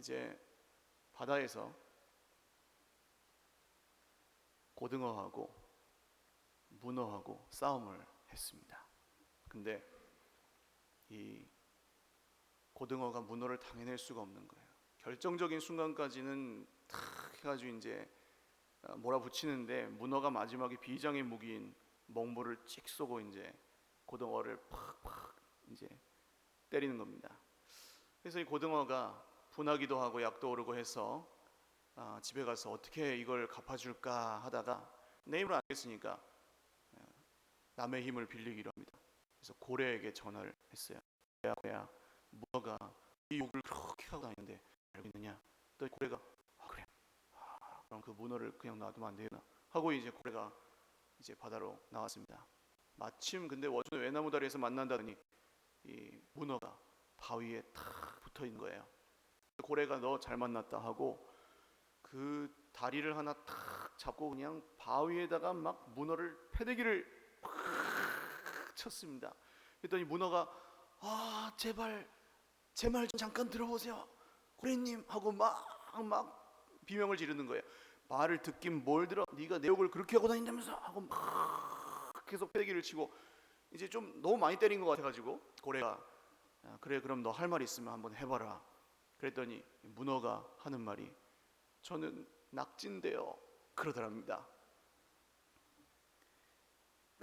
이제 바다에서 고등어하고 문어하고 싸움을 했습니다. 근데 이 고등어가 문어를 당해낼 수가 없는 거예요. 결정적인 순간까지는 탁 해가지고 이제 몰아붙이는데 문어가 마지막에 비장의 무기인 멍볼을 찍 쏘고 이제 고등어를 팍팍 이제 때리는 겁니다. 그래서 이 고등어가 분하기도 하고 약도 오르고 해서 집에 가서 어떻게 이걸 갚아줄까 하다가 내 힘으로 안 되겠으니까 남의 힘을 빌리기로 합니다. 그래서 고래에게 전화를 했어요. 고래야, 문어가 이 욕을 그렇게 하고 다니는데 알고 있느냐? 또 고래가 그래. 그럼 그 문어를 그냥 놔두면 안 되나? 하고 이제 고래가 이제 바다로 나왔습니다. 마침 근데 워주는 외나무 다리에서 만난다더니 이 문어가 바위에 탁 붙어 있는 거예요. 고래가 너 잘 만났다 하고 그 다리를 하나 탁 잡고 그냥 바위에다가 막 문어를 패대기를 팍 쳤습니다. 그랬더니 문어가 제발 제 말 좀 잠깐 들어보세요 고래님 하고 막 비명을 지르는 거예요. 말을 듣긴 뭘 들어, 네가 내 욕을 그렇게 하고 다닌다면서 하고 막 계속 패대기를 치고 이제 좀 너무 많이 때린 것 같아가지고 고래가 그래 그럼 너 할 말 있으면 한번 해봐라. 그랬더니 문어가 하는 말이 저는 낙지인데요 그러더랍니다.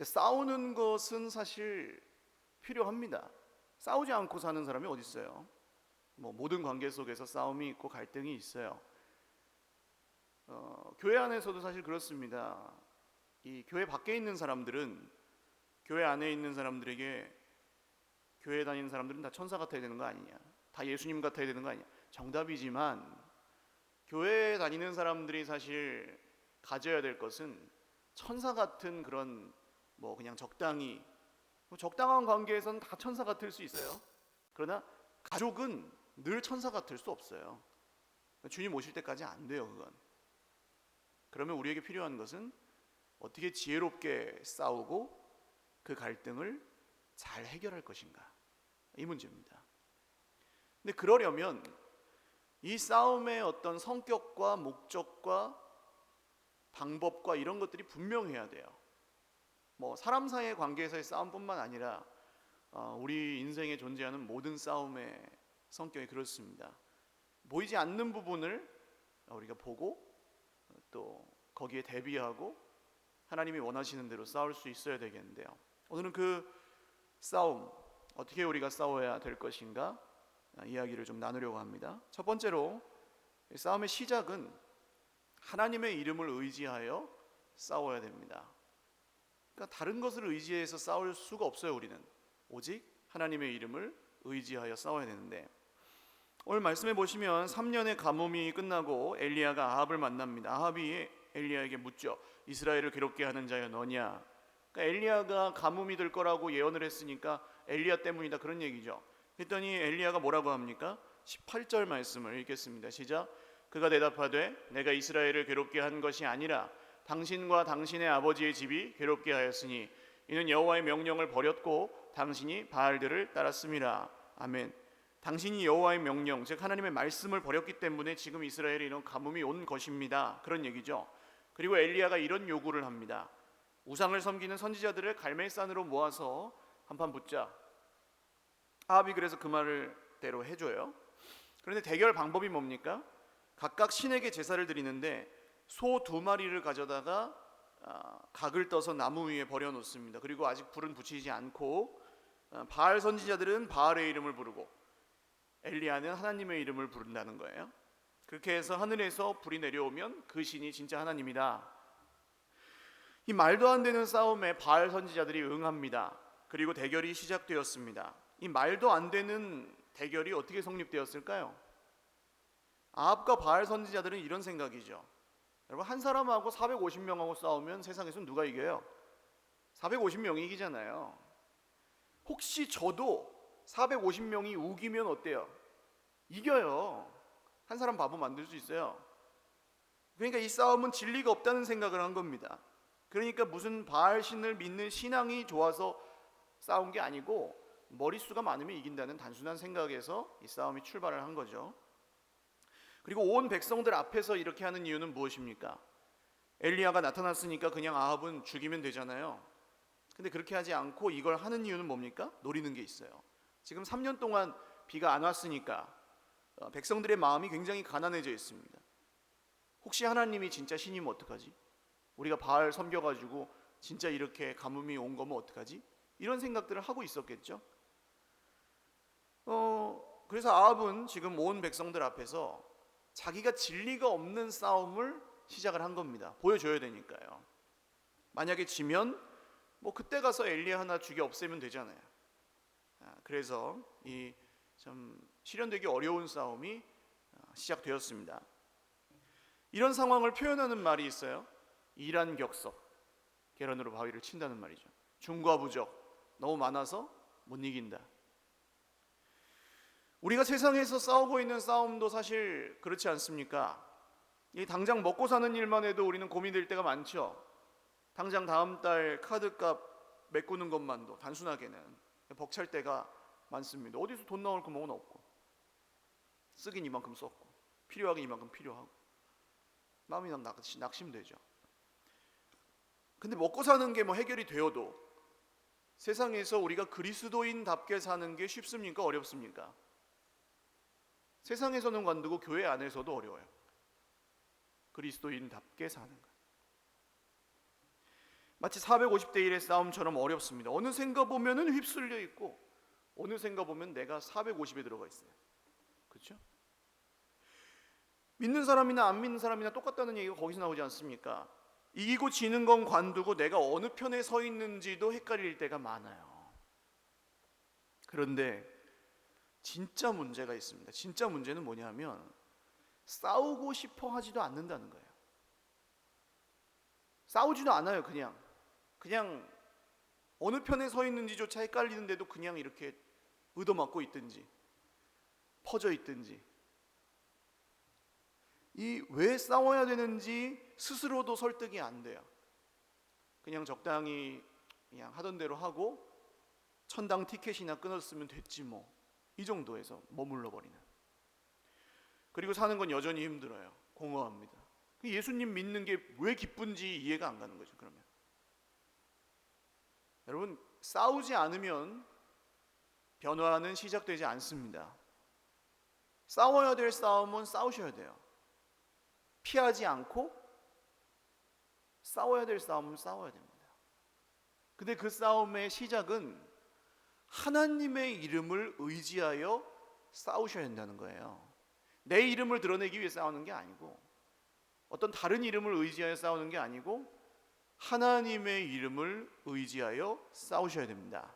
싸우는 것은 사실 필요합니다. 싸우지 않고 사는 사람이 어디 있어요? 모든 관계 속에서 싸움이 있고 갈등이 있어요. 교회 안에서도 사실 그렇습니다. 이 교회 밖에 있는 사람들은 교회 안에 있는 사람들에게 교회 다니는 사람들은 다 천사 같아야 되는 거 아니냐, 다 예수님 같아야 되는 거 아니냐, 정답이지만 교회에 다니는 사람들이 사실 가져야 될 것은 천사 같은 그런 그냥 적당한 관계에서는 다 천사 같을 수 있어요. 그러나 가족은 늘 천사 같을 수 없어요. 주님 오실 때까지 안 돼요, 그건. 그러면 우리에게 필요한 것은 어떻게 지혜롭게 싸우고 그 갈등을 잘 해결할 것인가, 이 문제입니다. 근데 그러려면 이 싸움의 어떤 성격과 목적과 방법과 이런 것들이 분명해야 돼요. 사람 사이의 관계에서의 싸움뿐만 아니라 우리 인생에 존재하는 모든 싸움의 성격이 그렇습니다. 보이지 않는 부분을 우리가 보고 또 거기에 대비하고 하나님이 원하시는 대로 싸울 수 있어야 되겠는데요. 오늘은 그 싸움, 어떻게 우리가 싸워야 될 것인가 이야기를 좀 나누려고 합니다. 첫 번째로 싸움의 시작은 하나님의 이름을 의지하여 싸워야 됩니다. 그러니까 다른 것을 의지해서 싸울 수가 없어요. 우리는 오직 하나님의 이름을 의지하여 싸워야 되는데, 오늘 말씀해 보시면 3년의 가뭄이 끝나고 엘리야가 아합을 만납니다. 아합이 엘리야에게 묻죠. 이스라엘을 괴롭게 하는 자여 너냐? 그러니까 엘리야가 가뭄이 될 거라고 예언을 했으니까 엘리야 때문이다, 그런 얘기죠. 그랬더니 엘리야가 뭐라고 합니까? 18절 말씀을 읽겠습니다. 시작. 그가 대답하되 내가 이스라엘을 괴롭게 한 것이 아니라 당신과 당신의 아버지의 집이 괴롭게 하였으니 이는 여호와의 명령을 버렸고 당신이 바알들을 따랐음이라. 아멘. 당신이 여호와의 명령, 즉 하나님의 말씀을 버렸기 때문에 지금 이스라엘에 이런 가뭄이 온 것입니다, 그런 얘기죠. 그리고 엘리야가 이런 요구를 합니다. 우상을 섬기는 선지자들을 갈멜산으로 모아서 한판 붙자. 아합이 그래서 그 말을 대로 해줘요. 그런데 대결 방법이 뭡니까? 각각 신에게 제사를 드리는데 소 2마리를 가져다가 각을 떠서 나무 위에 버려놓습니다. 그리고 아직 불은 붙이지 않고 바알 선지자들은 바알의 이름을 부르고 엘리야는 하나님의 이름을 부른다는 거예요. 그렇게 해서 하늘에서 불이 내려오면 그 신이 진짜 하나님이다. 이 말도 안 되는 싸움에 바알 선지자들이 응합니다. 그리고 대결이 시작되었습니다. 이 말도 안 되는 대결이 어떻게 성립되었을까요? 아합과 바알 선지자들은 이런 생각이죠. 여러분, 한 사람하고 450명하고 싸우면 세상에서 누가 이겨요? 450명이 이기잖아요. 혹시 저도 450명이 우기면 어때요? 이겨요. 한 사람 바보 만들 수 있어요. 그러니까 이 싸움은 진리가 없다는 생각을 한 겁니다. 그러니까 무슨 바알 신을 믿는 신앙이 좋아서 싸운 게 아니고 머릿수가 많으면 이긴다는 단순한 생각에서 이 싸움이 출발을 한 거죠. 그리고 온 백성들 앞에서 이렇게 하는 이유는 무엇입니까? 엘리야가 나타났으니까 그냥 아합은 죽이면 되잖아요. 근데 그렇게 하지 않고 이걸 하는 이유는 뭡니까? 노리는 게 있어요. 지금 3년 동안 비가 안 왔으니까 백성들의 마음이 굉장히 가난해져 있습니다. 혹시 하나님이 진짜 신이면 어떡하지? 우리가 바알 섬겨가지고 진짜 이렇게 가뭄이 온 거면 어떡하지? 이런 생각들을 하고 있었겠죠. 그래서 아합은 지금 온 백성들 앞에서 자기가 진리가 없는 싸움을 시작을 한 겁니다. 보여줘야 되니까요. 만약에 지면 뭐 그때 가서 엘리야 하나 죽여 없애면 되잖아요. 그래서 이 좀 실현되기 어려운 싸움이 시작되었습니다. 이런 상황을 표현하는 말이 있어요. 이란격석, 계란으로 바위를 친다는 말이죠. 중과부적, 너무 많아서 못 이긴다. 우리가 세상에서 싸우고 있는 싸움도 사실 그렇지 않습니까? 이 당장 먹고 사는 일만 해도 우리는 고민될 때가 많죠. 당장 다음 달 카드값 메꾸는 것만도 단순하게는 벅찰 때가 많습니다. 어디서 돈 나올 구멍은 없고, 쓰긴 이만큼 썼고, 필요하긴 이만큼 필요하고, 마음이 낙심되죠. 근데 먹고 사는 게 뭐 해결이 되어도 세상에서 우리가 그리스도인답게 사는 게 쉽습니까? 어렵습니까? 세상에서는 관두고 교회 안에서도 어려워요. 그리스도인답게 사는 것. 마치 450대 1의 싸움처럼 어렵습니다. 어느샌가 보면은 휩쓸려 있고 어느샌가 보면 내가 450에 들어가 있어요. 그렇죠? 믿는 사람이나 안 믿는 사람이나 똑같다는 얘기가 거기서 나오지 않습니까? 이기고 지는 건 관두고 내가 어느 편에 서 있는지도 헷갈릴 때가 많아요. 그런데 진짜 문제가 있습니다. 진짜 문제는 뭐냐면 싸우고 싶어 하지도 않는다는 거예요. 싸우지도 않아요. 그냥 어느 편에 서 있는지조차 헷갈리는데도 그냥 이렇게 얻어맞고 있든지 퍼져 있든지, 이 왜 싸워야 되는지 스스로도 설득이 안 돼요. 그냥 적당히 그냥 하던 대로 하고 천당 티켓이나 끊었으면 됐지 뭐, 이 정도에서 머물러 버리는. 그리고 사는 건 여전히 힘들어요. 공허합니다. 예수님 믿는 게 왜 기쁜지 이해가 안 가는 거죠. 그러면 여러분, 싸우지 않으면 변화는 시작되지 않습니다. 싸워야 될 싸움은 싸우셔야 돼요. 피하지 않고 싸워야 될 싸움은 싸워야 됩니다. 근데 그 싸움의 시작은 하나님의 이름을 의지하여 싸우셔야 한다는 거예요. 내 이름을 드러내기 위해 싸우는 게 아니고, 어떤 다른 이름을 의지하여 싸우는 게 아니고, 하나님의 이름을 의지하여 싸우셔야 됩니다.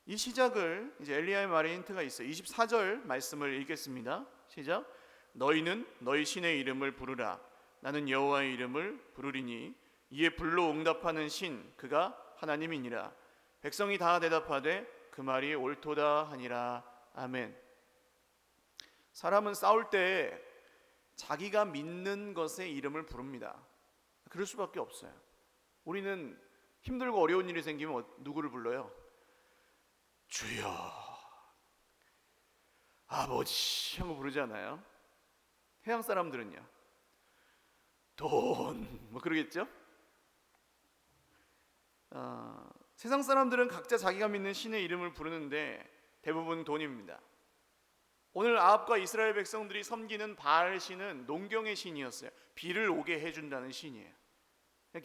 이 시작을 이제 엘리야의 말에 힌트가 있어요. 24절 말씀을 읽겠습니다. 시작. 너희는 너희 신의 이름을 부르라. 나는 여호와의 이름을 부르리니 이에 불로 응답하는 신 그가 하나님이니라. 백성이 다 대답하되 그 말이 옳도다 하니라. 아멘. 사람은 싸울 때 자기가 믿는 것의 이름을 부릅니다. 그럴 수밖에 없어요. 우리는 힘들고 어려운 일이 생기면 누구를 불러요? 주여, 아버지 하고 부르잖아요. 해양 사람들은요, 돈 뭐 그러겠죠? 세상 사람들은 각자 자기가 믿는 신의 이름을 부르는데 대부분 돈입니다. 오늘 아합과 이스라엘 백성들이 섬기는 바알 신은 농경의 신이었어요. 비를 오게 해준다는 신이에요.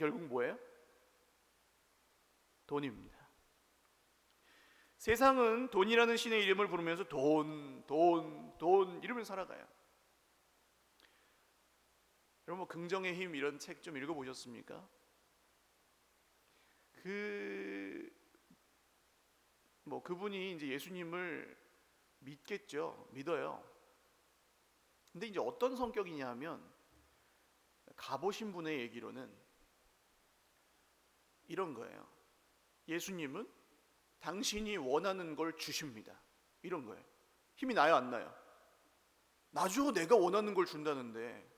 결국 뭐예요? 돈입니다. 세상은 돈이라는 신의 이름을 부르면서 돈 이러면서 살아가요. 여러분, 뭐 긍정의 힘 이런 책 좀 읽어보셨습니까? 그분이 이제 예수님을 믿겠죠. 믿어요. 근데 이제 어떤 성격이냐 하면, 가보신 분의 얘기로는 이런 거예요. 예수님은 당신이 원하는 걸 주십니다. 이런 거예요. 힘이 나요, 안 나요? 나죠. 내가 원하는 걸 준다는데.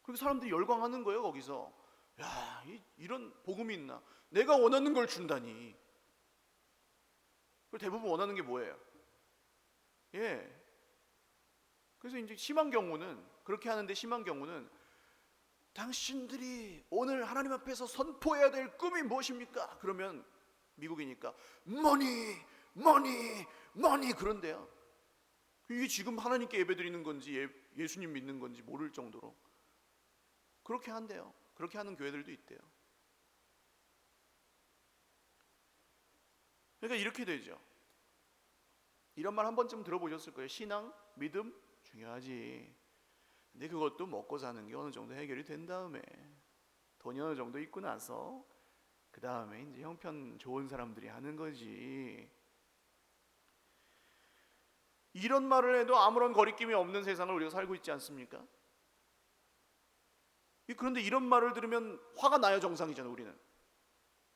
그리고 사람들이 열광하는 거예요. 거기서 야, 이런 복음이 있나? 내가 원하는 걸 준다니. 그리고 대부분 원하는 게 뭐예요? 그래서 이제 심한 경우는, 그렇게 하는데 심한 경우는, 당신들이 오늘 하나님 앞에서 선포해야 될 꿈이 무엇입니까? 그러면 미국이니까 머니 머니 머니 그런데요. 이게 지금 하나님께 예배드리는 건지 예수님 믿는 건지 모를 정도로 그렇게 한대요. 그렇게 하는 교회들도 있대요. 그러니까 이렇게 되죠. 이런 말 한 번쯤 들어보셨을 거예요. 신앙, 믿음 중요하지. 근데 그것도 먹고 사는 게 어느 정도 해결이 된 다음에, 돈이 어느 정도 있고 나서 그 다음에 이제 형편 좋은 사람들이 하는 거지. 이런 말을 해도 아무런 거리낌이 없는 세상을 우리가 살고 있지 않습니까? 그런데 이런 말을 들으면 화가 나야 정상이잖아요. 우리는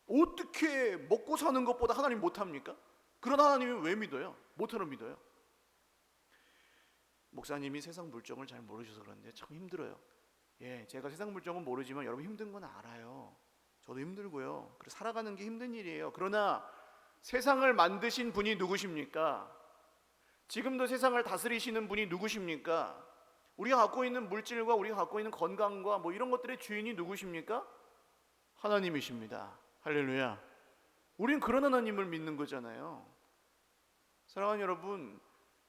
어떻게 먹고 사는 것보다 하나님 못합니까? 그런 하나님은 왜 믿어요? 못하러 믿어요. 목사님이 세상 물정을 잘 모르셔서 그런데 참 힘들어요. 제가 세상 물정은 모르지만 여러분 힘든 건 알아요. 저도 힘들고요. 그래서 살아가는 게 힘든 일이에요. 그러나 세상을 만드신 분이 누구십니까? 지금도 세상을 다스리시는 분이 누구십니까? 우리가 갖고 있는 물질과 우리가 갖고 있는 건강과 뭐 이런 것들의 주인이 누구십니까? 하나님이십니다. 할렐루야. 우린 그런 하나님을 믿는 거잖아요. 사랑하는 여러분,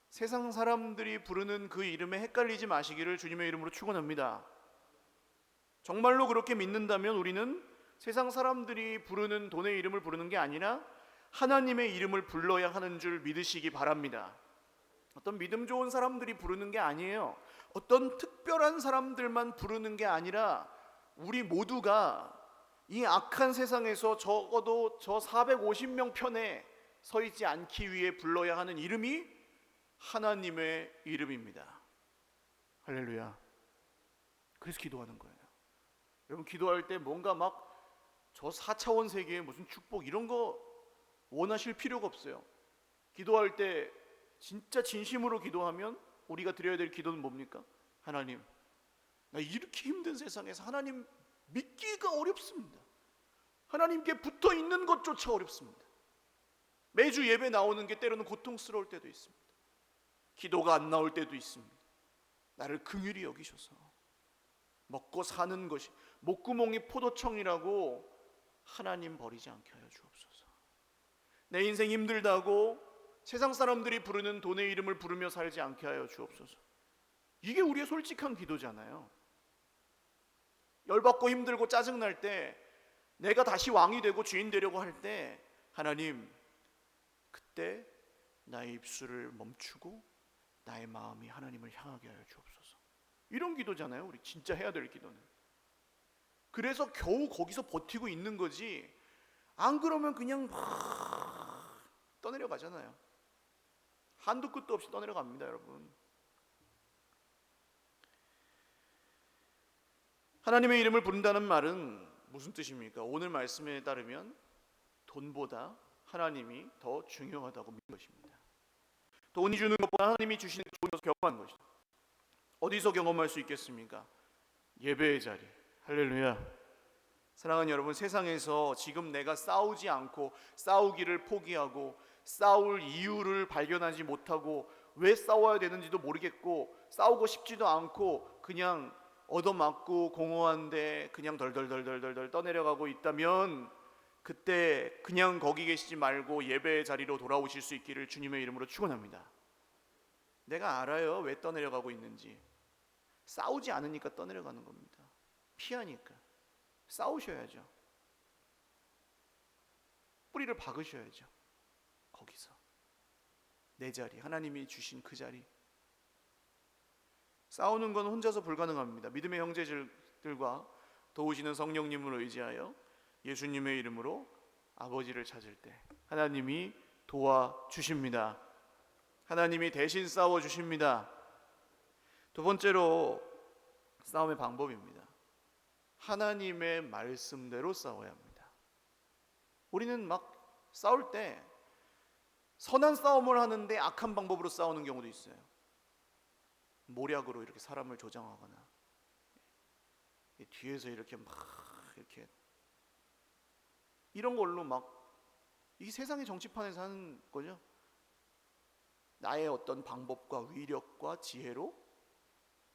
세상 사람들이 부르는 그 이름에 헷갈리지 마시기를 주님의 이름으로 축원합니다. 정말로 그렇게 믿는다면 우리는 세상 사람들이 부르는 돈의 이름을 부르는 게 아니라 하나님의 이름을 불러야 하는 줄 믿으시기 바랍니다. 어떤 믿음 좋은 사람들이 부르는 게 아니에요. 어떤 특별한 사람들만 부르는 게 아니라 우리 모두가 이 악한 세상에서 적어도 저 450명 편에 서 있지 않기 위해 불러야 하는 이름이 하나님의 이름입니다. 할렐루야. 그래서 기도하는 거예요. 여러분, 기도할 때 뭔가 막 저 4차원 세계의 무슨 축복 이런 거 원하실 필요가 없어요. 기도할 때 진짜 진심으로 기도하면 우리가 드려야 될 기도는 뭡니까? 하나님, 나 이렇게 힘든 세상에서 하나님 믿기가 어렵습니다. 하나님께 붙어 있는 것조차 어렵습니다. 매주 예배 나오는 게 때로는 고통스러울 때도 있습니다. 기도가 안 나올 때도 있습니다. 나를 긍휼히 여기셔서 먹고 사는 것이 목구멍이 포도청이라고 하나님 버리지 않게 하여 주옵소서. 내 인생 힘들다고 세상 사람들이 부르는 돈의 이름을 부르며 살지 않게 하여 주옵소서. 이게 우리의 솔직한 기도잖아요. 열받고 힘들고 짜증날 때, 내가 다시 왕이 되고 주인 되려고 할 때, 하나님, 그때 나의 입술을 멈추고 나의 마음이 하나님을 향하게 하여 주옵소서. 이런 기도잖아요. 우리 진짜 해야 될 기도는. 그래서 겨우 거기서 버티고 있는 거지, 안 그러면 그냥 막 떠내려 가잖아요. 한도 끝도 없이 떠내려 갑니다, 여러분. 하나님의 이름을 부른다는 말은 무슨 뜻입니까? 오늘 말씀에 따르면 돈보다 하나님이 더 중요하다고 믿는 것입니다. 돈이 주는 것보다 하나님이 주시는 것을 경험하는 것이다. 어디서 경험할 수 있겠습니까? 예배의 자리. 할렐루야. 사랑하는 여러분, 세상에서 지금 내가 싸우지 않고 싸우기를 포기하고 싸울 이유를 발견하지 못하고 왜 싸워야 되는지도 모르겠고 싸우고 싶지도 않고 그냥 얻어맞고 공허한데 그냥 덜덜덜덜덜 떠내려가고 있다면, 그때 그냥 거기 계시지 말고 예배의 자리로 돌아오실 수 있기를 주님의 이름으로 축원합니다. 내가 알아요, 왜 떠내려가고 있는지. 싸우지 않으니까 떠내려가는 겁니다. 피하니까. 싸우셔야죠. 뿌리를 박으셔야죠. 거기서 내 자리, 하나님이 주신 그 자리. 싸우는 건 혼자서 불가능합니다. 믿음의 형제들과 도우시는 성령님을 의지하여 예수님의 이름으로 아버지를 찾을 때 하나님이 도와주십니다. 하나님이 대신 싸워주십니다. 두 번째로 싸움의 방법입니다. 하나님의 말씀대로 싸워야 합니다. 우리는 막 싸울 때 선한 싸움을 하는데 악한 방법으로 싸우는 경우도 있어요. 모략으로 이렇게 사람을 조장하거나 뒤에서 이렇게 막 이렇게 이런 걸로 막 이 세상의 정치판에서 하는 거죠. 나의 어떤 방법과 위력과 지혜로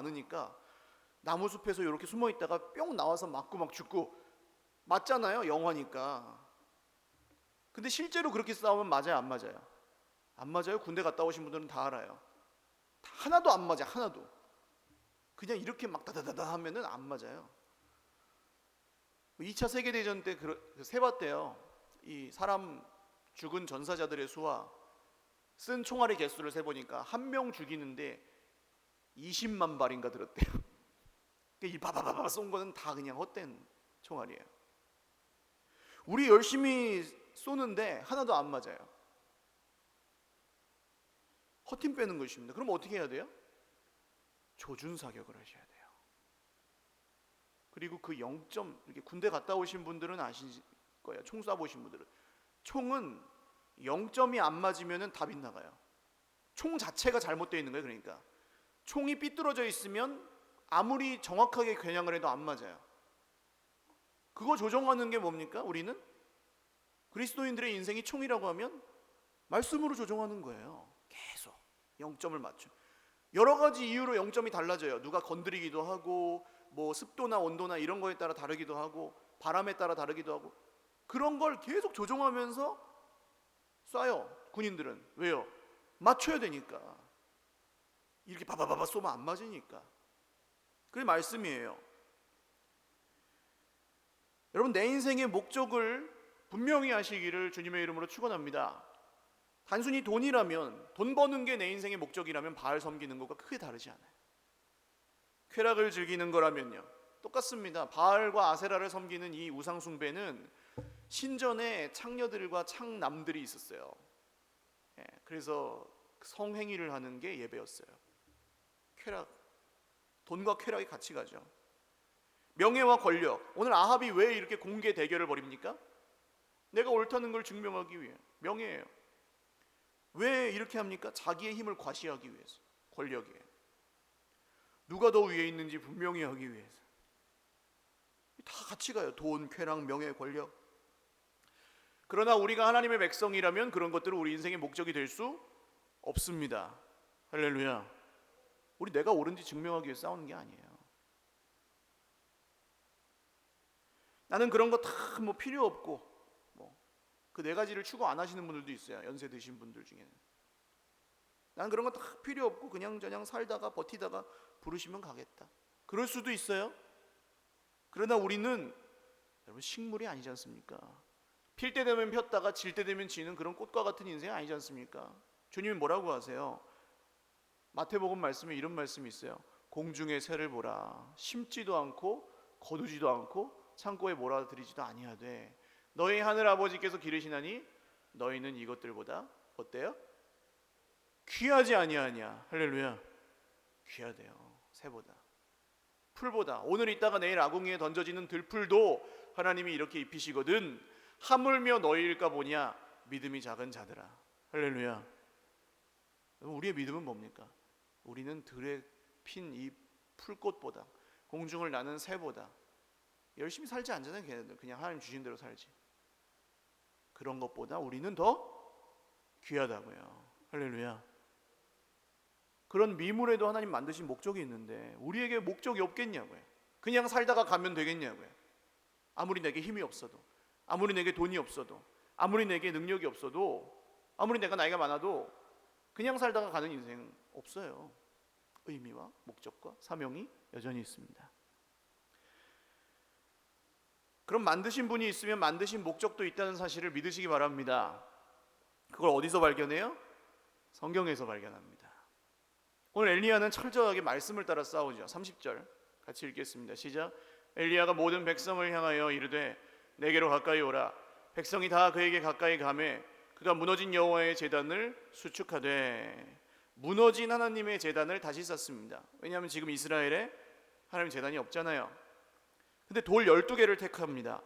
많으니까 나무 숲에서 이렇게 숨어 있다가 뿅 나와서 맞고 막 죽고 맞잖아요. 영화니까. 근데 실제로 그렇게 싸우면 맞아요, 안 맞아요? 안 맞아요. 군대 갔다 오신 분들은 다 알아요. 하나도 안 맞아, 하나도. 그냥 이렇게 막 다다다다 하면은 안 맞아요. 2차 세계대전 때 세봤대요. 이 사람 죽은 전사자들의 수와 쓴 총알의 개수를 세보니까 한 명 죽이는데 20만 발인가 들었대요. 이 바바바바 쏜 거는 다 그냥 헛된 총알이에요. 우리 열심히 쏘는데 하나도 안 맞아요. 허팀 빼는 것입니다. 그럼 어떻게 해야 돼요? 조준 사격을 하셔야 돼요. 그리고 그 0점, 이렇게 군대 갔다 오신 분들은 아실 거예요. 총 쏴보신 분들은. 총은 0점이 안 맞으면 다 빗나가요. 총 자체가 잘못되어 있는 거예요. 그러니까 총이 삐뚤어져 있으면 아무리 정확하게 겨냥을 해도 안 맞아요. 그거 조정하는 게 뭡니까? 우리는 그리스도인들의 인생이 총이라고 하면 말씀으로 조정하는 거예요. 계속 0점을 맞춰. 여러 가지 이유로 0점이 달라져요. 누가 건드리기도 하고, 뭐 습도나 온도나 이런 거에 따라 다르기도 하고, 바람에 따라 다르기도 하고, 그런 걸 계속 조정하면서 쏴요. 군인들은. 왜요? 맞춰야 되니까. 이렇게 바바바바 쏘면 안 맞으니까. 그게 말씀이에요. 여러분, 내 인생의 목적을 분명히 하시기를 주님의 이름으로 축원합니다. 단순히 돈이라면, 돈 버는 게 내 인생의 목적이라면 바알 섬기는 것과 크게 다르지 않아요. 쾌락을 즐기는 거라면요, 똑같습니다. 바알과 아세라를 섬기는 이 우상 숭배는 신전에 창녀들과 창남들이 있었어요. 그래서 성행위를 하는 게 예배였어요. 쾌락, 돈과 쾌락이 같이 가죠. 명예와 권력, 오늘 아합이 왜 이렇게 공개 대결을 벌입니까? 내가 옳다는 걸 증명하기 위해. 명예예요. 왜 이렇게 합니까? 자기의 힘을 과시하기 위해서. 권력이에요. 누가 더 위에 있는지 분명히 하기 위해서. 다 같이 가요. 돈, 쾌락, 명예, 권력. 그러나 우리가 하나님의 백성이라면 그런 것들은 우리 인생의 목적이 될 수 없습니다. 할렐루야. 우리 내가 옳은지 증명하기 위해 싸우는 게 아니에요. 나는 그런 거 다 뭐 필요 없고, 그 네 가지를 추구 안 하시는 분들도 있어요. 연세 드신 분들 중에는. 나는 그런 거 다 필요 없고 그냥 살다가 버티다가 부르시면 가겠다. 그럴 수도 있어요. 그러나 우리는 여러분 식물이 아니지 않습니까? 필 때 되면 폈다가 질 때 되면 지는 그런 꽃과 같은 인생 아니지 않습니까? 주님이 뭐라고 하세요? 마태복음 말씀에 이런 말씀이 있어요. 공중의 새를 보라. 심지도 않고 거두지도 않고 창고에 몰아들이지도 아니하되 너희 하늘 아버지께서 기르시나니 너희는 이것들보다 어때요? 귀하지 아니하냐. 할렐루야. 귀하대요. 새보다, 풀보다. 오늘 있다가 내일 아궁이에 던져지는 들풀도 하나님이 이렇게 입히시거든 하물며 너희일까 보냐. 믿음이 작은 자들아. 할렐루야. 우리의 믿음은 뭡니까? 우리는 들에 핀 이 풀꽃보다, 공중을 나는 새보다 열심히 살지 않잖아요. 걔네들 그냥 하나님 주신 대로 살지. 그런 것보다 우리는 더 귀하다고요. 할렐루야. 그런 미물에도 하나님 만드신 목적이 있는데 우리에게 목적이 없겠냐고요. 그냥 살다가 가면 되겠냐고요. 아무리 내게 힘이 없어도, 아무리 내게 돈이 없어도, 아무리 내게 능력이 없어도, 아무리 내가 나이가 많아도 그냥 살다가 가는 인생 없어요. 의미와 목적과 사명이 여전히 있습니다. 그럼 만드신 분이 있으면 만드신 목적도 있다는 사실을 믿으시기 바랍니다. 그걸 어디서 발견해요? 성경에서 발견합니다. 오늘 엘리야는 철저하게 말씀을 따라 싸우죠. 30절 같이 읽겠습니다. 시작. 엘리야가 모든 백성을 향하여 이르되 내게로 가까이 오라. 백성이 다 그에게 가까이 가매 그가 무너진 여호와의 제단을 수축하되. 무너진 하나님의 제단을 다시 쌓습니다. 왜냐하면 지금 이스라엘에 하나님의 제단이 없잖아요. 근데 돌 12개를 택합니다.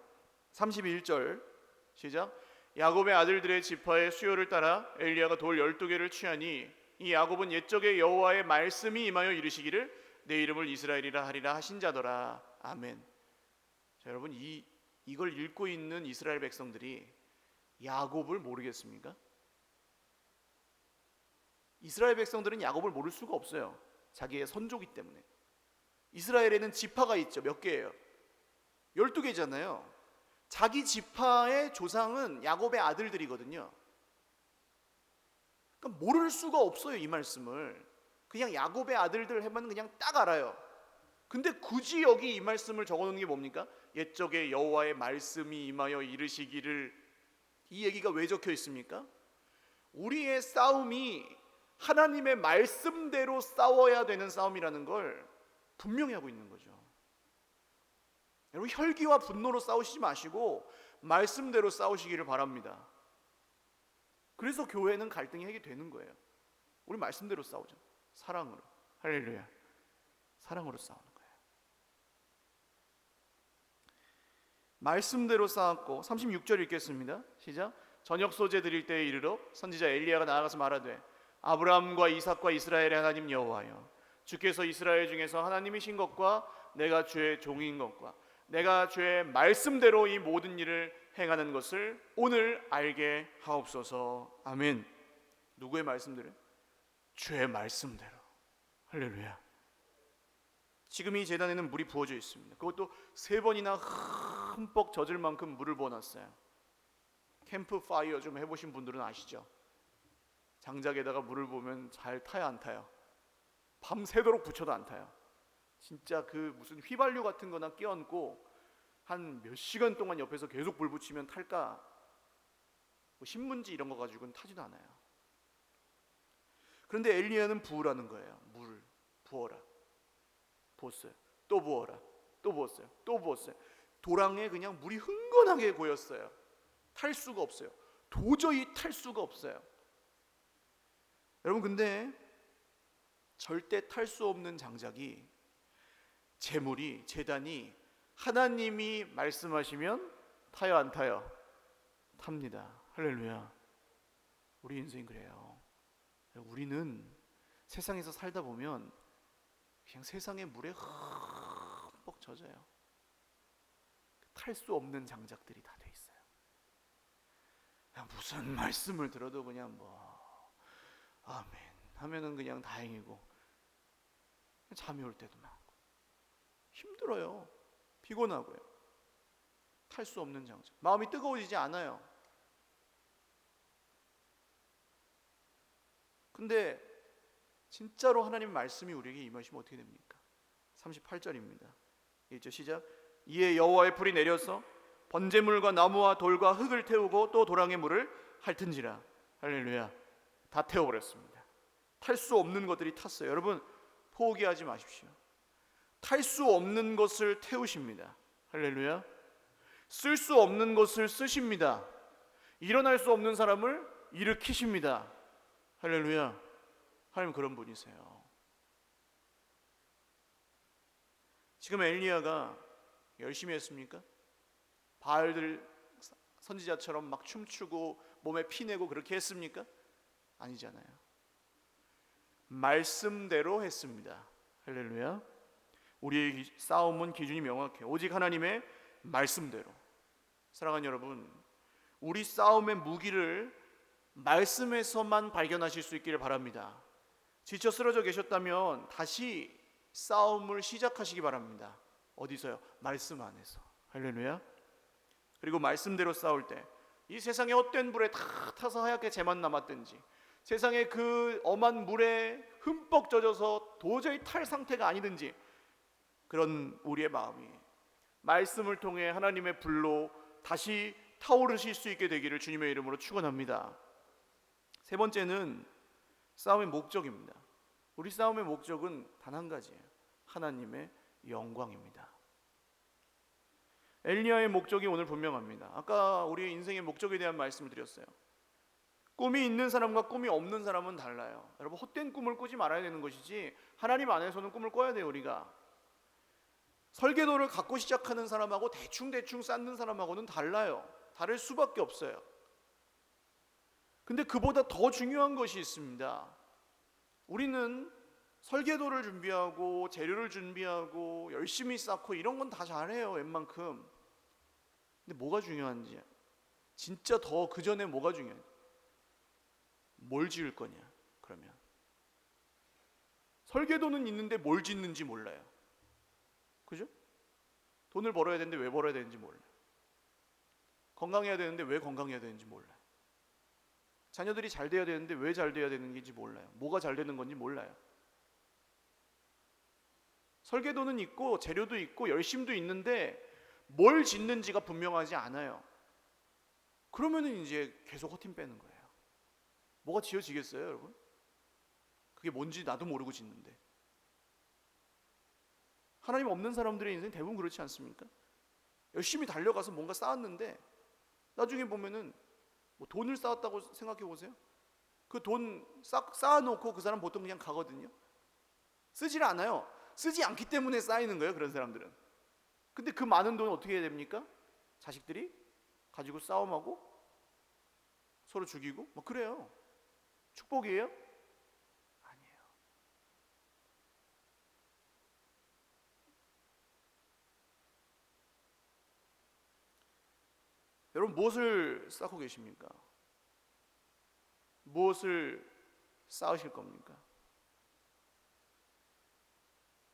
31절 시작. 야곱의 아들들의 지파의 수요를 따라 엘리야가 돌 12개를 취하니 이 야곱은 옛적에 여호와의 말씀이 임하여 이르시기를 내 이름을 이스라엘이라 하리라 하신 자더라. 아멘. 자, 여러분 이걸 읽고 있는 이스라엘 백성들이 야곱을 모르겠습니까? 이스라엘 백성들은 야곱을 모를 수가 없어요. 자기의 선조기 때문에. 이스라엘에는 지파가 있죠. 몇 개예요? 12개잖아요. 자기 지파의 조상은 야곱의 아들들이거든요. 그러니까 모를 수가 없어요. 이 말씀을 그냥 야곱의 아들들 하면 그냥 딱 알아요. 근데 굳이 여기 이 말씀을 적어놓은 게 뭡니까? 옛적에 여호와의 말씀이 임하여 이르시기를. 이 얘기가 왜 적혀 있습니까? 우리의 싸움이 하나님의 말씀대로 싸워야 되는 싸움이라는 걸 분명히 하고 있는 거죠. 여러분, 혈기와 분노로 싸우시지 마시고 말씀대로 싸우시기를 바랍니다. 그래서 교회는 갈등이 해결되는 거예요. 우리 말씀대로 싸우죠. 사랑으로. 할렐루야. 사랑으로 싸우는 거예요. 말씀대로 싸웠고 36절 읽겠습니다. 시작. 저녁 소재 드릴 때에 이르러 선지자 엘리야가 나아가서 말하되 아브라함과 이삭과 이스라엘의 하나님 여호와여, 주께서 이스라엘 중에서 하나님이신 것과 내가 주의 종인 것과 내가 주의 말씀대로 이 모든 일을 행하는 것을 오늘 알게 하옵소서. 아멘. 누구의 말씀대로? 주의 말씀대로. 할렐루야. 지금 이 제단에는 물이 부어져 있습니다. 그것도 3번이나 흠뻑 젖을 만큼 물을 부어놨어요. 캠프파이어 좀 해보신 분들은 아시죠? 장작에다가 물을 부으면 잘 타요, 안 타요? 밤새도록 붙여도 안 타요. 진짜 그 무슨 휘발유 같은 거나 끼얹고 한 몇 시간 동안 옆에서 계속 불 붙이면 탈까? 뭐 신문지 이런 거 가지고는 타지도 않아요. 그런데 엘리야는 부으라는 거예요. 물 부어라. 부었어요. 또 부어라. 또 부었어요. 또 부었어요. 도랑에 그냥 물이 흥건하게 고였어요. 탈 수가 없어요. 도저히 탈 수가 없어요. 여러분, 근데 절대 탈 수 없는 장작이, 제물이, 제단이 하나님이 말씀하시면 타요, 안 타요? 탑니다. 할렐루야. 우리 인생 그래요. 우리는 세상에서 살다 보면 그냥 세상의 물에 흠뻑 젖어요. 탈 수 없는 장작들이 다 돼 있어요. 무슨 말씀을 들어도 그냥 아멘 하면은 그냥 다행이고, 잠이 올 때도 많고 힘들어요. 피곤하고요. 탈 수 없는 장작. 마음이 뜨거워지지 않아요. 근데 진짜로 하나님 말씀이 우리에게 임하시면 어떻게 됩니까? 38절입니다. 1절 시작. 이에 여호와의 불이 내려서 번제물과 나무와 돌과 흙을 태우고 또 도랑의 물을 핥은지라. 할렐루야. 다 태워버렸습니다. 탈 수 없는 것들이 탔어요. 여러분, 포기하지 마십시오. 탈 수 없는 것을 태우십니다. 할렐루야. 쓸 수 없는 것을 쓰십니다. 일어날 수 없는 사람을 일으키십니다. 할렐루야. 하나님 그런 분이세요. 지금 엘리야가 열심히 했습니까? 바알들 선지자처럼 막 춤추고 몸에 피 내고 그렇게 했습니까? 아니잖아요. 말씀대로 했습니다. 할렐루야. 우리의 싸움은 기준이 명확해요. 오직 하나님의 말씀대로. 사랑하는 여러분, 우리 싸움의 무기를 말씀에서만 발견하실 수 있기를 바랍니다. 지쳐 쓰러져 계셨다면 다시 싸움을 시작하시기 바랍니다. 어디서요? 말씀 안에서. 할렐루야. 그리고 말씀대로 싸울 때 이 세상의 헛된 불에 다 타서 하얗게 재만 남았든지, 세상의 그 엄한 물에 흠뻑 젖어서 도저히 탈 상태가 아니든지, 그런 우리의 마음이 말씀을 통해 하나님의 불로 다시 타오르실 수 있게 되기를 주님의 이름으로 축원합니다. 세 번째는 싸움의 목적입니다. 우리 싸움의 목적은 단 한 가지예요. 하나님의 영광입니다. 엘리야의 목적이 오늘 분명합니다. 아까 우리의 인생의 목적에 대한 말씀을 드렸어요. 꿈이 있는 사람과 꿈이 없는 사람은 달라요. 여러분, 헛된 꿈을 꾸지 말아야 되는 것이지, 하나님 안에서는 꿈을 꿔야 돼요. 우리가 설계도를 갖고 시작하는 사람하고 대충 쌓는 사람하고는 달라요. 다를 수밖에 없어요. 근데 그보다 더 중요한 것이 있습니다. 우리는 설계도를 준비하고 재료를 준비하고 열심히 쌓고 이런 건 다 잘해요, 웬만큼. 근데 뭐가 중요한지, 진짜 더 그 전에 뭐가 중요해? 뭘 지을 거냐? 그러면 설계도는 있는데 뭘 짓는지 몰라요. 그죠? 돈을 벌어야 되는데 왜 벌어야 되는지 몰라요. 건강해야 되는데 왜 건강해야 되는지 몰라요. 자녀들이 잘 돼야 되는데 왜 잘 돼야 되는 건지 몰라요. 뭐가 잘 되는 건지 몰라요. 설계도는 있고 재료도 있고 열심도 있는데 뭘 짓는지가 분명하지 않아요. 그러면은 이제 계속 허팀 빼는 거예요. 뭐가 지어지겠어요, 여러분? 그게 뭔지 나도 모르고 짓는데. 하나님 없는 사람들의 인생 대부분 그렇지 않습니까? 열심히 달려가서 뭔가 쌓았는데 나중에 보면은 뭐 돈을 쌓았다고 생각해 보세요. 그 돈 쌓아놓고 그 사람 보통 그냥 가거든요. 쓰질 않아요. 쓰지 않기 때문에 쌓이는 거예요, 그런 사람들은. 근데 그 많은 돈 어떻게 해야 됩니까? 자식들이 가지고 싸움하고 서로 죽이고 뭐 그래요. 축복이에요? 아니에요. 여러분 무엇을 쌓고 계십니까? 무엇을 쌓으실 겁니까?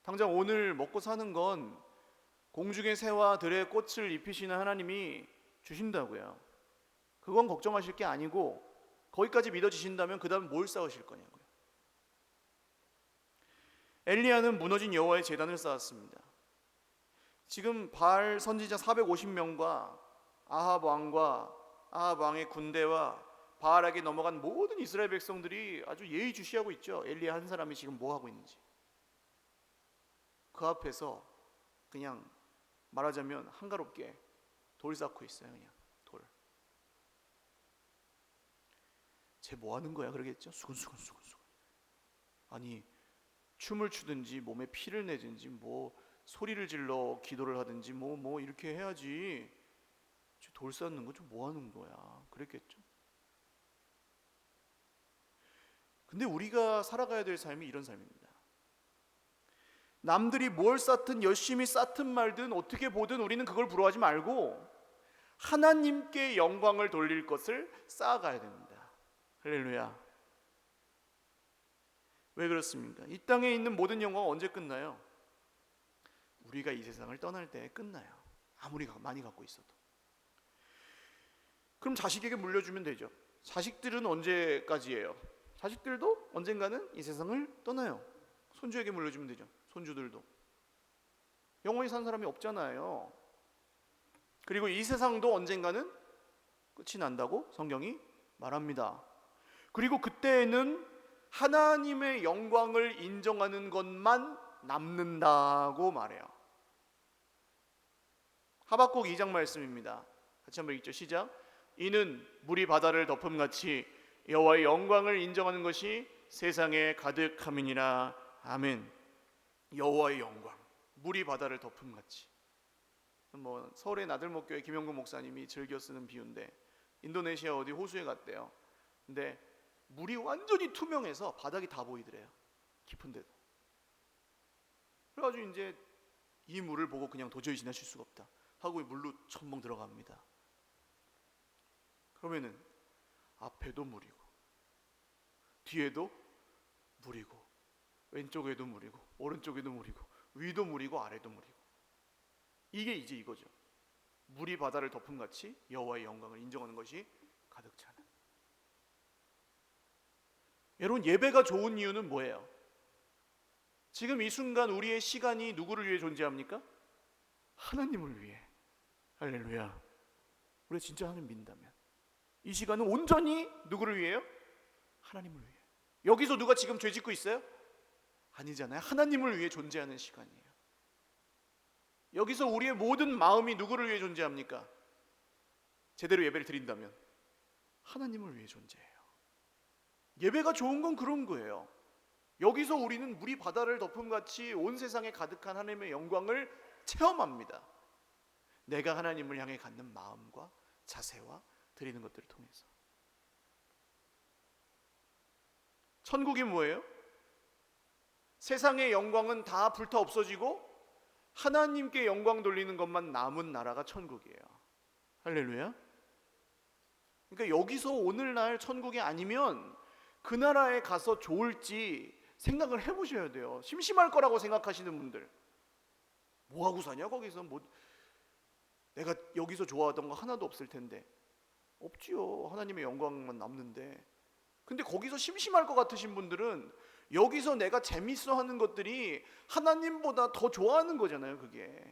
당장 오늘 먹고 사는 건 공중의 새와 들의 꽃을 입히시는 하나님이 주신다고요. 그건 걱정하실 게 아니고 거기까지 믿어지신다면 그 다음 뭘 쌓으실 거냐고요. 엘리야는 무너진 여호와의 제단을 쌓았습니다. 지금 바알 선지자 450명과 아합 왕과 아합 왕의 군대와 바알에게 넘어간 모든 이스라엘 백성들이 아주 예의주시하고 있죠. 엘리야 한 사람이 지금 뭐 하고 있는지. 그 앞에서 그냥 말하자면 한가롭게 돌 쌓고 있어요. 그냥 돌. 쟤 뭐 하는 거야 그러겠죠. 수근수근. 아니 춤을 추든지 몸에 피를 내든지 뭐 소리를 질러 기도를 하든지 뭐 이렇게 해야지. 돌 쌓는 거 좀 뭐 하는 거야 그랬겠죠. 근데 우리가 살아가야 될 삶이 이런 삶입니다. 남들이 뭘 쌓든 열심히 쌓든 말든 어떻게 보든 우리는 그걸 부러워하지 말고 하나님께 영광을 돌릴 것을 쌓아가야 됩니다. 할렐루야. 왜 그렇습니까? 이 땅에 있는 모든 영광은 언제 끝나요? 우리가 이 세상을 떠날 때 끝나요. 아무리 많이 갖고 있어도. 그럼 자식에게 물려주면 되죠. 자식들은 언제까지예요? 자식들도 언젠가는 이 세상을 떠나요. 손주에게 물려주면 되죠. 손주들도. 영원히 산 사람이 없잖아요. 그리고 이 세상도 언젠가는 끝이 난다고 성경이 말합니다. 그리고 그때에는 하나님의 영광을 인정하는 것만 남는다고 말해요. 하박국 2장 말씀입니다. 같이 한번 읽죠. 시작. 이는 물이 바다를 덮음같이 여호와의 영광을 인정하는 것이 세상에 가득함이니라. 아멘. 여호와의 영광, 물이 바다를 덮음같이. 뭐 서울의 나들목교회 김영구 목사님이 즐겨 쓰는 비유인데 인도네시아 어디 호수에 갔대요. 근데 물이 완전히 투명해서 바닥이 다 보이더래요. 깊은데도. 그래가지고 이제 이 물을 보고 그냥 도저히 지나칠 수가 없다 하고 물로 첨벙 들어갑니다. 그러면은 앞에도 물이고 뒤에도 물이고 왼쪽에도 물이고 오른쪽에도 물이고 위도 물이고 아래도 물이고. 이게 이제 이거죠. 물이 바다를 덮음같이 여호와의 영광을 인정하는 것이 가득 차는. 여러분 예배가 좋은 이유는 뭐예요? 지금 이 순간 우리의 시간이 누구를 위해 존재합니까? 하나님을 위해. 할렐루야. 우리가 진짜 하나님 믿는다면 이 시간은 온전히 누구를 위해요? 하나님을 위해. 여기서 누가 지금 죄 짓고 있어요? 아니잖아요. 하나님을 위해 존재하는 시간이에요. 여기서 우리의 모든 마음이 누구를 위해 존재합니까? 제대로 예배를 드린다면 하나님을 위해 존재해요. 예배가 좋은 건 그런 거예요. 여기서 우리는 물이 바다를 덮음같이 온 세상에 가득한 하나님의 영광을 체험합니다. 내가 하나님을 향해 갖는 마음과 자세와 드리는 것들을 통해서. 천국이 뭐예요? 세상의 영광은 다 불타 없어지고 하나님께 영광 돌리는 것만 남은 나라가 천국이에요. 할렐루야. 그러니까 여기서 오늘날 천국이 아니면 그 나라에 가서 좋을지 생각을 해보셔야 돼요. 심심할 거라고 생각하시는 분들, 뭐하고 사냐 거기서. 뭐 내가 여기서 좋아하던 거 하나도 없을 텐데. 없지요. 하나님의 영광만 남는데. 근데 거기서 심심할 것 같으신 분들은 여기서 내가 재밌어 하는 것들이 하나님보다 더 좋아하는 거잖아요. 그게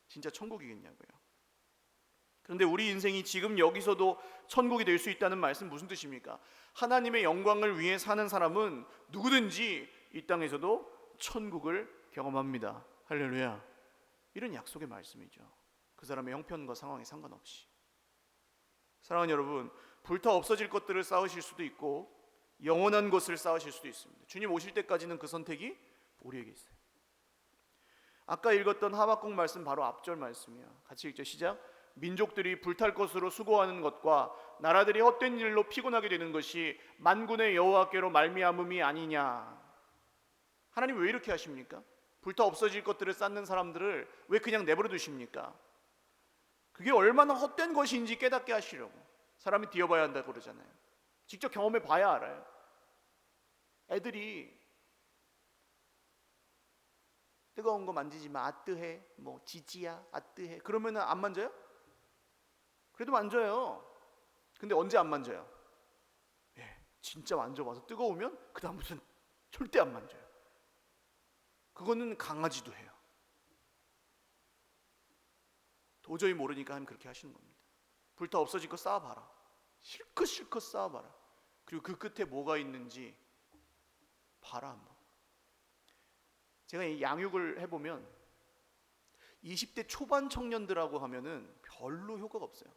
진짜 천국이겠냐고요. 그런데 우리 인생이 지금 여기서도 천국이 될 수 있다는 말씀 무슨 뜻입니까? 하나님의 영광을 위해 사는 사람은 누구든지 이 땅에서도 천국을 경험합니다. 할렐루야. 이런 약속의 말씀이죠. 그 사람의 형편과 상황에 상관없이. 사랑하는 여러분, 불타 없어질 것들을 쌓으실 수도 있고 영원한 것을 쌓으실 수도 있습니다. 주님 오실 때까지는 그 선택이 우리에게 있어요. 아까 읽었던 하박국 말씀 바로 앞절 말씀이야. 같이 읽죠. 시작. 민족들이 불탈 것으로 수고하는 것과 나라들이 헛된 일로 피곤하게 되는 것이 만군의 여호와께로 말미암음이 아니냐. 하나님 왜 이렇게 하십니까? 불타 없어질 것들을 쌓는 사람들을 왜 그냥 내버려 두십니까? 그게 얼마나 헛된 것인지 깨닫게 하시려고. 사람이 뛰어봐야 한다고 그러잖아요. 직접 경험해 봐야 알아요. 애들이 뜨거운 거 만지지 마, 아뜨해, 뭐 지지야, 아뜨해. 그러면은 안 만져요? 그래도 만져요. 근데 언제 안 만져요? 예, 진짜 만져봐서 뜨거우면 그 다음부터는 절대 안 만져요. 그거는 강아지도 해요. 도저히 모르니까 하나님 그렇게 하시는 겁니다. 불타 없어질 거 쌓아봐라. 실컷 쌓아봐라. 그리고 그 끝에 뭐가 있는지 봐라 한번. 제가 이 양육을 해보면 20대 초반 청년들하고 하면은 별로 효과가 없어요.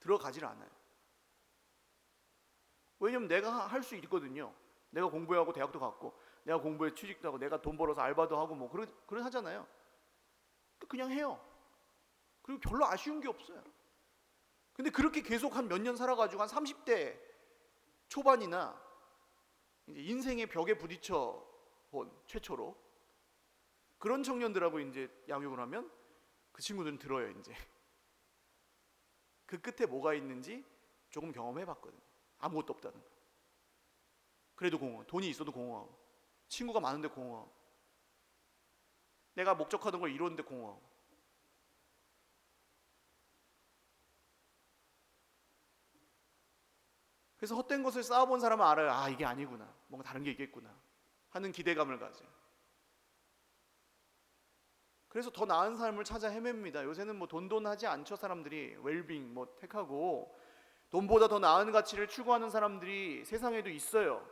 들어가질 않아요. 왜냐면 내가 할 수 있거든요. 내가 공부하고 대학도 갔고 내가 공부에 취직도 하고 내가 돈 벌어서 알바도 하고 뭐 그런 하잖아요. 그냥 해요. 그리고 별로 아쉬운 게 없어요. 근데 그렇게 계속 한 몇 년 살아가지고 한 30대 초반이나 이제 인생의 벽에 부딪혀 본 최초로 그런 청년들하고 이제 양육을 하면 그 친구들은 들어요. 이제 그 끝에 뭐가 있는지 조금 경험해 봤거든요. 아무것도 없다는 거. 그래도 공허하고 돈이 있어도 공허하고 친구가 많은데 공허하고 내가 목적하던 걸 이뤘는데 공허하고. 그래서 헛된 것을 쌓아본 사람은 알아요. 아, 이게 아니구나, 뭔가 다른 게 있겠구나 하는 기대감을 가져요. 그래서 더 나은 삶을 찾아 헤맵니다. 요새는 뭐 돈돈하지 않죠. 사람들이 웰빙 뭐 택하고 돈보다 더 나은 가치를 추구하는 사람들이 세상에도 있어요.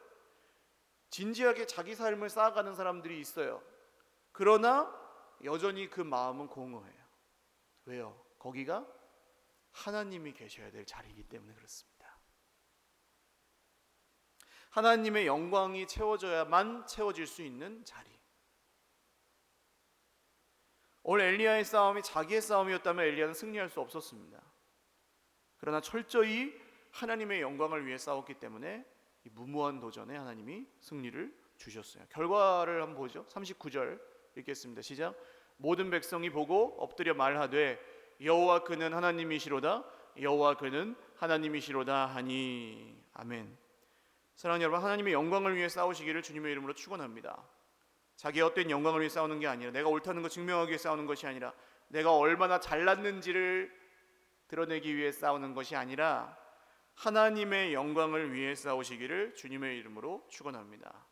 진지하게 자기 삶을 쌓아가는 사람들이 있어요. 그러나 여전히 그 마음은 공허해요. 왜요? 거기가 하나님이 계셔야 될 자리이기 때문에 그렇습니다. 하나님의 영광이 채워져야만 채워질 수 있는 자리. 오늘 엘리야의 싸움이 자기의 싸움이었다면 엘리야는 승리할 수 없었습니다. 그러나 철저히 하나님의 영광을 위해 싸웠기 때문에 이 무모한 도전에 하나님이 승리를 주셨어요. 결과를 한번 보죠. 39절 읽겠습니다. 시작. 모든 백성이 보고 엎드려 말하되 여호와 그는 하나님이시로다, 여호와 그는 하나님이시로다 하니. 아멘. 사랑하는 여러분, 하나님의 영광을 위해 싸우시기를 주님의 이름으로 축원합니다. 자기의 헛된 영광을 위해 싸우는 게 아니라, 내가 옳다는 거 증명하기 위해 싸우는 것이 아니라, 내가 얼마나 잘났는지를 드러내기 위해 싸우는 것이 아니라 하나님의 영광을 위해 싸우시기를 주님의 이름으로 축원합니다.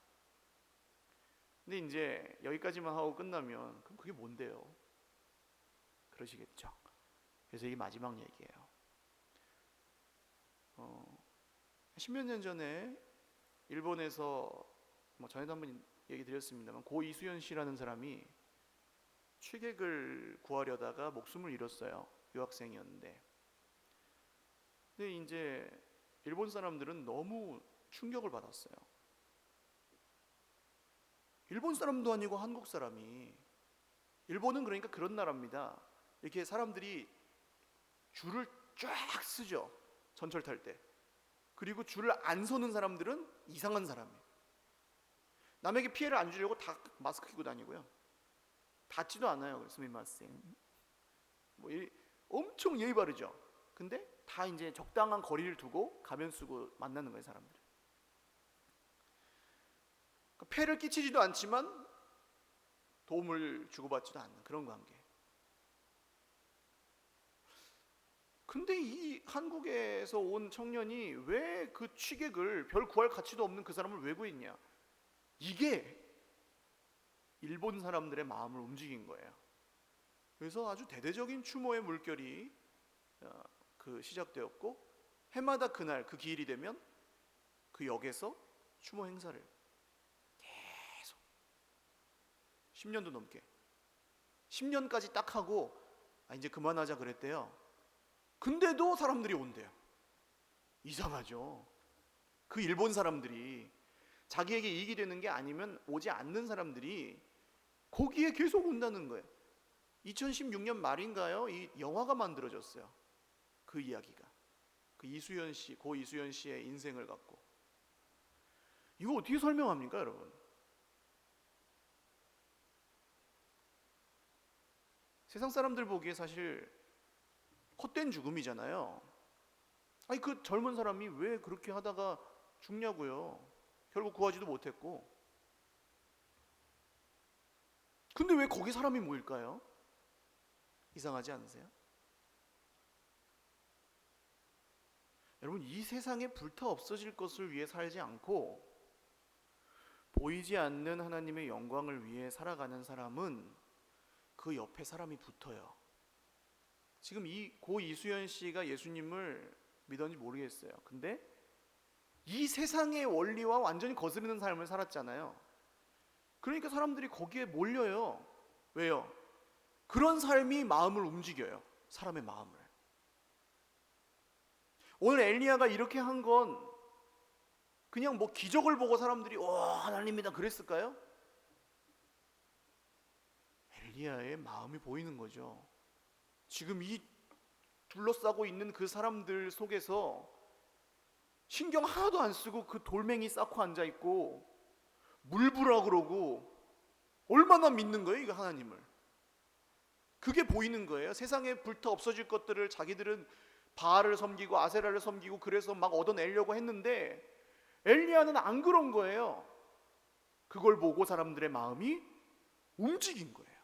근데 이제 여기까지만 하고 끝나면 그럼 그게 뭔데요? 그러시겠죠. 그래서 이게 마지막 얘기예요. 10몇 년 전에 일본에서 뭐 전에도 한번 얘기 드렸습니다만 고 이수연 씨라는 사람이 취객을 구하려다가 목숨을 잃었어요. 유학생이었는데. 근데 이제 일본 사람들은 너무 충격을 받았어요. 일본 사람도 아니고 한국 사람이, 일본은 그러니까 그런 나라입니다. 이렇게 사람들이 줄을 쫙 쓰죠. 전철 탈 때. 그리고 줄을 안 서는 사람들은 이상한 사람이에요. 남에게 피해를 안 주려고 다 마스크 끼고 다니고요. 닿지도 않아요. 스미마셍. 뭐 엄청 예의 바르죠. 근데 다 이제 적당한 거리를 두고 가면 쓰고 만나는 거예요, 사람들. 그러니까 폐를 끼치지도 않지만 도움을 주고받지도 않는 그런 관계. 근데 이 한국에서 온 청년이 왜 그 취객을, 별 구할 가치도 없는 그 사람을 왜 구했냐? 이게 일본 사람들의 마음을 움직인 거예요. 그래서 아주 대대적인 추모의 물결이 시작되었고, 해마다 그날 그 기일이 되면 그 역에서 추모 행사를 계속 10년도 넘게, 10년까지 딱 하고 이제 그만하자 그랬대요. 근데도 사람들이 온대요. 이상하죠. 그 일본 사람들이, 자기에게 이익이 되는 게 아니면 오지 않는 사람들이 거기에 계속 온다는 거예요. 2016년 말인가요? 이 영화가 만들어졌어요. 그 이야기가, 그 이수연 씨, 고 이수연 씨의 인생을 갖고. 이거 어떻게 설명합니까, 여러분? 세상 사람들 보기에 사실 헛된 죽음이잖아요. 아니, 그 젊은 사람이 왜 그렇게 하다가 죽냐고요. 결국 구하지도 못했고. 근데 왜 거기 사람이 모일까요? 이상하지 않으세요? 여러분, 이 세상에 불타 없어질 것을 위해 살지 않고 보이지 않는 하나님의 영광을 위해 살아가는 사람은 그 옆에 사람이 붙어요. 지금 이 고 이수연 씨가 예수님을 믿었는지 모르겠어요. 근데 이 세상의 원리와 완전히 거스르는 삶을 살았잖아요. 그러니까 사람들이 거기에 몰려요. 왜요? 그런 삶이 마음을 움직여요. 사람의 마음을. 오늘 엘리야가 이렇게 한 건 그냥 뭐 기적을 보고 사람들이 와, 하나님이다 그랬을까요? 엘리야의 마음이 보이는 거죠. 지금 이 둘러싸고 있는 그 사람들 속에서 신경 하나도 안 쓰고 그 돌멩이 쌓고 앉아있고 물부라 그러고, 얼마나 믿는 거예요, 이거 하나님을. 그게 보이는 거예요. 세상에 불타 없어질 것들을 자기들은 바알을 섬기고 아세라를 섬기고 그래서 막 얻어내려고 했는데, 엘리야는 안 그런 거예요. 그걸 보고 사람들의 마음이 움직인 거예요.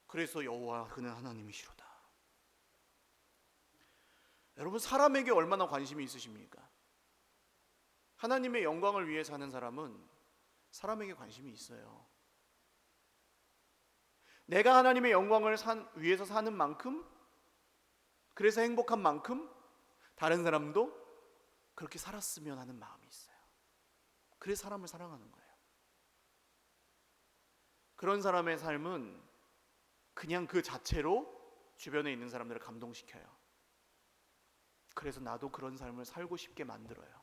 그래서 여호와 그는 하나님이시로다. 여러분, 사람에게 얼마나 관심이 있으십니까? 하나님의 영광을 위해 사는 사람은 사람에게 관심이 있어요. 내가 하나님의 영광을 위해서 사는 만큼, 그래서 행복한 만큼 다른 사람도 그렇게 살았으면 하는 마음이 있어요. 그래서 사람을 사랑하는 거예요. 그런 사람의 삶은 그냥 그 자체로 주변에 있는 사람들을 감동시켜요. 그래서 나도 그런 삶을 살고 싶게 만들어요.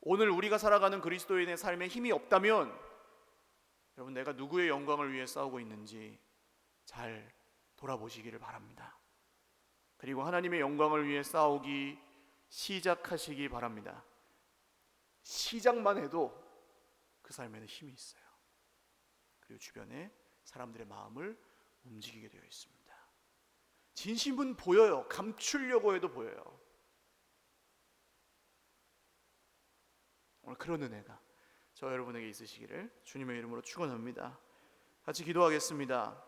오늘 우리가 살아가는 그리스도인의 삶에 힘이 없다면, 여러분, 내가 누구의 영광을 위해 싸우고 있는지 잘 돌아보시기를 바랍니다. 그리고 하나님의 영광을 위해 싸우기 시작하시기 바랍니다. 시작만 해도 그 삶에는 힘이 있어요. 그리고 주변에 사람들의 마음을 움직이게 되어 있습니다. 진심은 보여요. 감추려고 해도 보여요. 오늘 그런 은혜가 저 여러분에게 있으시기를 주님의 이름으로 축원합니다. 같이 기도하겠습니다.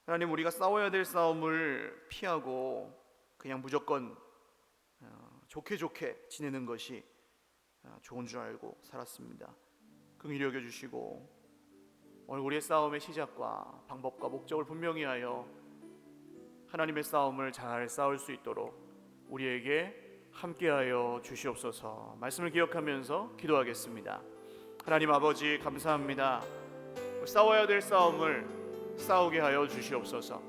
하나님, 우리가 싸워야 될 싸움을 피하고 그냥 무조건 좋게 지내는 것이 좋은 줄 알고 살았습니다. 긍휼히 여겨주시고 오늘 우리의 싸움의 시작과 방법과 목적을 분명히 하여 하나님의 싸움을 잘 싸울 수 있도록 우리에게 함께하여 주시옵소서. 말씀을 기억하면서 기도하겠습니다. 하나님 아버지, 감사합니다. 싸워야 될 싸움을 싸우게 하여 주시옵소서.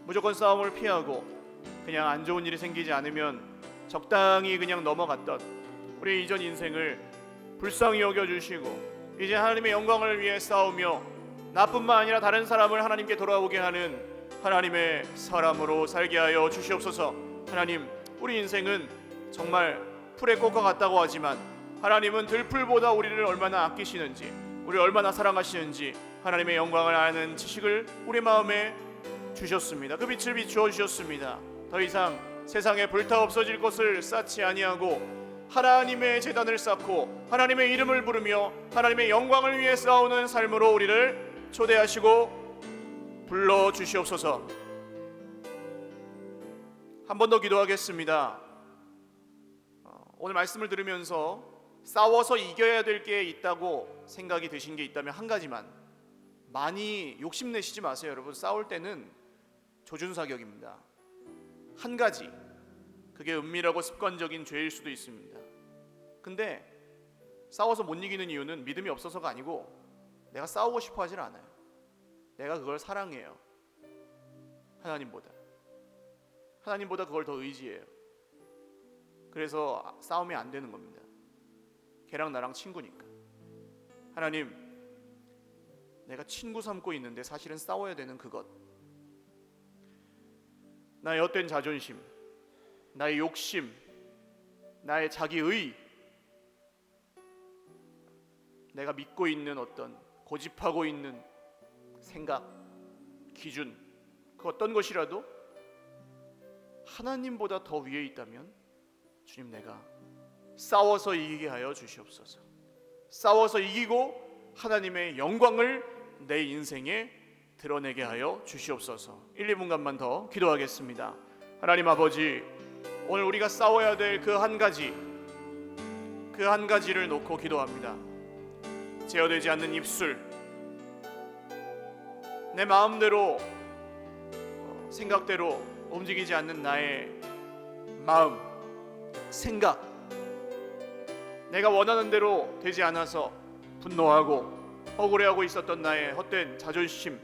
무조건 싸움을 피하고 그냥 안 좋은 일이 생기지 않으면 적당히 그냥 넘어갔던 우리의 이전 인생을 불쌍히 여겨주시고 이제 하나님의 영광을 위해 싸우며 나뿐만 아니라 다른 사람을 하나님께 돌아오게 하는 하나님의 사람으로 살게 하여 주시옵소서. 하나님, 우리 인생은 정말 풀의 꽃과 같다고 하지만 하나님은 들풀보다 우리를 얼마나 아끼시는지, 우리를 얼마나 사랑하시는지 하나님의 영광을 아는 지식을 우리 마음에 주셨습니다. 그 빛을 비추어 주셨습니다. 더 이상 세상에 불타 없어질 것을 쌓지 아니하고 하나님의 제단을 쌓고 하나님의 이름을 부르며 하나님의 영광을 위해 싸우는 삶으로 우리를 초대하시고 불러 주시옵소서. 한 번 더 기도하겠습니다. 오늘 말씀을 들으면서 싸워서 이겨야 될 게 있다고 생각이 드신 게 있다면 한 가지만, 많이 욕심내시지 마세요. 여러분, 싸울 때는 조준사격입니다. 한 가지, 그게 은밀하고 습관적인 죄일 수도 있습니다. 근데 싸워서 못 이기는 이유는 믿음이 없어서가 아니고 내가 싸우고 싶어 하질 않아요. 내가 그걸 사랑해요. 하나님보다 그걸 더 의지해요. 그래서 싸움이 안 되는 겁니다. 걔랑 나랑 친구니까. 하나님, 내가 친구 삼고 있는데 사실은 싸워야 되는 그것, 나의 헛된 자존심, 나의 욕심, 나의 자기의, 내가 믿고 있는 어떤 고집하고 있는 생각, 기준, 그 어떤 것이라도 하나님보다 더 위에 있다면 주님, 내가 싸워서 이기게 하여 주시옵소서. 싸워서 이기고 하나님의 영광을 내 인생에 드러내게 하여 주시옵소서. 1, 2분간만 더 기도하겠습니다. 하나님 아버지, 오늘 우리가 싸워야 될 그 한 가지, 그 한 가지를 놓고 기도합니다. 제어되지 않는 입술, 내 마음대로 생각대로 움직이지 않는 나의 마음, 생각, 내가 원하는 대로 되지 않아서 분노하고 억울해하고 있었던 나의 헛된 자존심,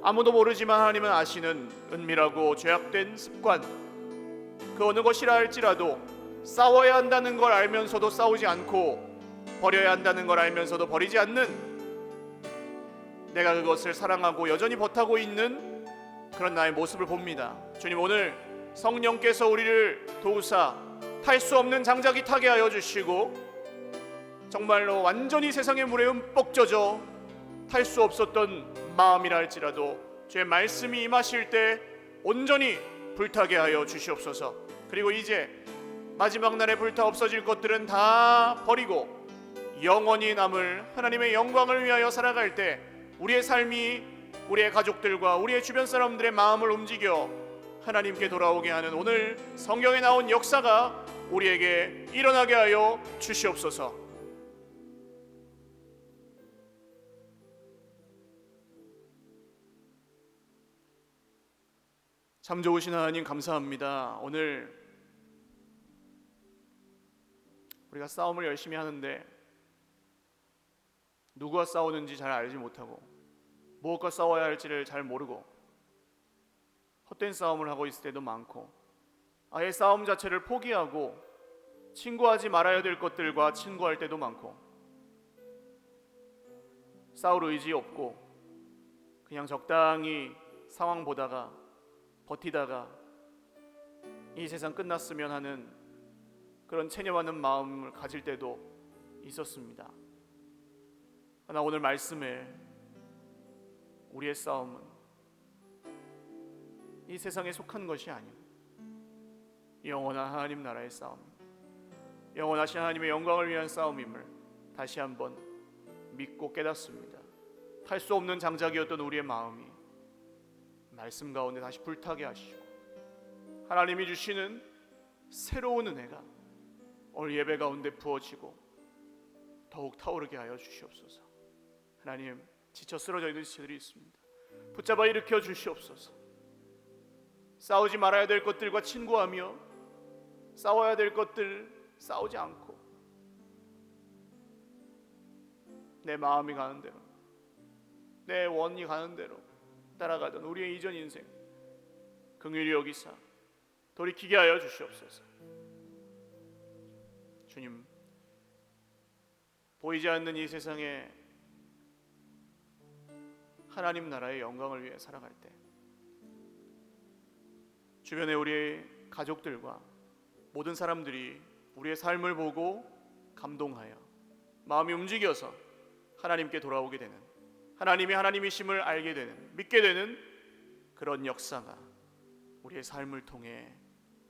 아무도 모르지만 하나님은 아시는 은밀하고 죄악된 습관, 그 어느 것이라 할지라도 싸워야 한다는 걸 알면서도 싸우지 않고 버려야 한다는 걸 알면서도 버리지 않는, 내가 그것을 사랑하고 여전히 버타고 있는 그런 나의 모습을 봅니다. 주님, 오늘 성령께서 우리를 도우사 탈 수 없는 장작이 타게 하여 주시고, 정말로 완전히 세상의 물에 흠뻑 젖어 탈 수 없었던 마음이라 할지라도 주의 말씀이 임하실 때 온전히 불타게 하여 주시옵소서. 그리고 이제 마지막 날에 불타 없어질 것들은 다 버리고 영원히 남을 하나님의 영광을 위하여 살아갈 때 우리의 삶이 우리의 가족들과 우리의 주변 사람들의 마음을 움직여 하나님께 돌아오게 하는 오늘 성경에 나온 역사가 우리에게 일어나게 하여 주시옵소서. 참 좋으신 하나님, 감사합니다. 오늘 우리가 싸움을 열심히 하는데 누구와 싸우는지 잘 알지 못하고 무엇과 싸워야 할지를 잘 모르고 헛된 싸움을 하고 있을 때도 많고, 아예 싸움 자체를 포기하고 친구하지 말아야 될 것들과 친구할 때도 많고, 싸울 의지 없고 그냥 적당히 상황 보다가 버티다가 이 세상 끝났으면 하는 그런 체념하는 마음을 가질 때도 있었습니다. 그러나 오늘 말씀에 우리의 싸움은 이 세상에 속한 것이 아니고 영원한 하나님 나라의 싸움, 영원하신 하나님의 영광을 위한 싸움임을 다시 한번 믿고 깨닫습니다. 탈 수 없는 장작이었던 우리의 마음이 말씀 가운데 다시 불타게 하시고 하나님이 주시는 새로운 은혜가 오늘 예배 가운데 부어지고 더욱 타오르게 하여 주시옵소서. 하나님, 지쳐 쓰러져 있는 지체들이 있습니다. 붙잡아 일으켜 주시옵소서. 싸우지 말아야 될 것들과 친구하며 싸워야 될 것들 싸우지 않고 내 마음이 가는 대로, 내 원이 가는 대로 따라가던 우리의 이전 인생 긍휼히 여기사 돌이키게 하여 주시옵소서. 주님, 보이지 않는 이 세상에 하나님 나라의 영광을 위해 살아갈 때 주변에 우리의 가족들과 모든 사람들이 우리의 삶을 보고 감동하여 마음이 움직여서 하나님께 돌아오게 되는, 하나님이 하나님이심을 알게 되는, 믿게 되는 그런 역사가 우리의 삶을 통해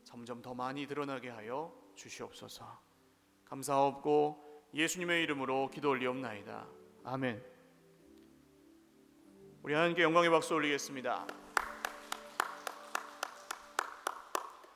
점점 더 많이 드러나게 하여 주시옵소서. 감사하옵고 예수님의 이름으로 기도 올리옵나이다. 아멘. 우리 하나님께 영광의 박수 올리겠습니다.